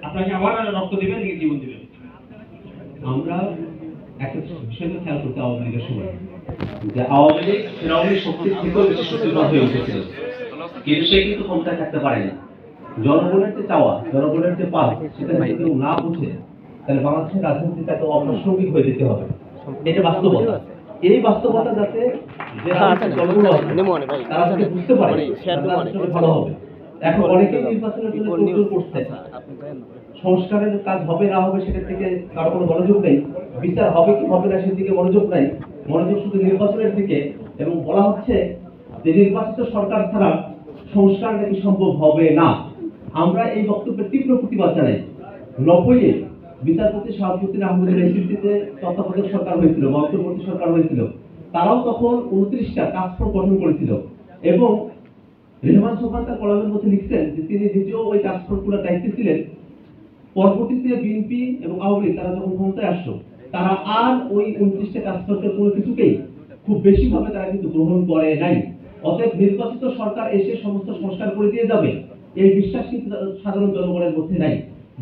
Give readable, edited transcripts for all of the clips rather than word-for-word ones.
আপনাকে আবার রক্ত দিবেন নাকি জীবন দিবেন? আমরা একটা বিষয় খেয়াল করতে আওয়ামী লীগের সময় যে আওয়ামী লীগ ফেরাউনের শক্তির থেকেও বেশি শক্তিধর হয়ে উঠেছিল, কিন্তু সে কিন্তু ক্ষমতায় থাকতে পারে না। জনগণের যে চাওয়া, জনগণের যে পাল, সেটা যদি কেউ না বুঝে তাহলে বাংলাদেশের রাজনীতিটা তো অপ্রাসঙ্গিক হয়ে যেতে হবে। এটা বাস্তবতা। এই বাস্তবতা যাতে জনগণ তারা যাতে বুঝতে পারে ভালো হবে। এখন অনেকেই নির্বাচনের জন্য প্রস্তুত করছে, সংস্কারের কাজ হবে না হবে সেটার দিকে কারো কোনো মনোযোগ নেই, বিচার হবে কি হবে না সেদিকে মনোযোগ নাই, মনোযোগ শুধু নির্বাচনের দিকে। এবং বলা হচ্ছে যে নির্বাচিত সরকার ছাড়া সংস্কার নাকি সম্ভব হবে না। আমরা এই বক্তব্যের তীব্র প্রতিবাদ জানাই। 90-এ বিচারপতি শাহাবুদ্দিন আহমেদের নেতৃত্বে তত্ত্বাবধায়ক সরকার হয়েছিল, অন্তর্বর্তী সরকার হয়েছিল। তারাও তখন 29টা টাস্ক ফোর্স গঠন করেছিল এবং রেহমান সোবহান তার কলামের মধ্যে লিখছেন যে তিনি নিজেও ওই টাস্ক ফোর্সগুলোর দায়িত্বে ছিলেন। পরবর্তীতে বিএনপি এবং আওয়ামী লীগ তারা যখন ক্ষমতায় আসলো, তারা আর ওই 29টা টাস্ক ফোর্সের কোনো কিছুকেই খুব বেশি ভাবে তারা কিন্তু গ্রহণ করে নাই। অতএব নির্বাচিত সরকার এসে সমস্ত সংস্কার করে দিয়ে যাবে এই বিশ্বাস কিন্তু সাধারণ জনগণের মধ্যে নাই।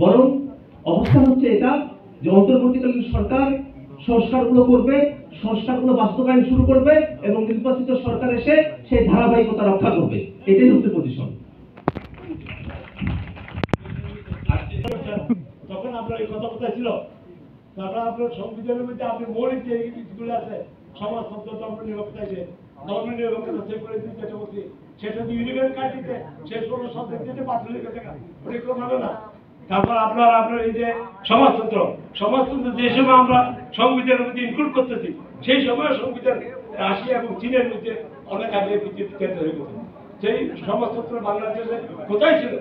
বরং অবস্থা হচ্ছে এটা যে অন্তর্বর্তীকালীন সরকার সংস্কারগুলো করবে, সংস্কারগুলো বাস্তবায়ন শুরু করবে এবং নির্বাচিত সরকার এসে সেই ধারাবাহিকতা রক্ষা করবে। এটাই হচ্ছে পজিশন। তখন আপনার এই কথা ছিল, তারপর আপনার সংবিধানের মধ্যে আপনি মৌলিক যে জিনিসগুলো আছে, সমাজতন্ত্র, ধর্ম নিরপেক্ষতা, ধর্ম নিরপেক্ষতা সেগুলো যেটা বলছি সেটা যদি ইউনিভার্স কাটিতে শেষ কোনো সাবজেক্ট দিতে বাতিলের কাছে ওটা কেউ ভালো না। তারপর আপনার এই যে সমাজতন্ত্র যে সময় আমরা সংবিধানের মধ্যে ইনক্লুড করতেছি, সেই সময় সংবিধান রাশিয়া এবং চীনের মধ্যে অনেক আগে কেন্দ্র হয়ে গেছে। সেই সমাজতন্ত্র বাংলাদেশে কোথায় ছিল?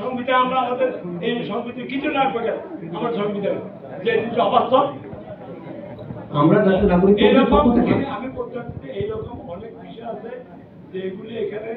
সংবিধান আমরা আমাদের এই সংবিধান কিছু না করে আমার সংবিধান যে অবাস্তব, আমরা এইরকম আমি বলতে এইরকম অনেক বিষয় আছে যেগুলি এখানে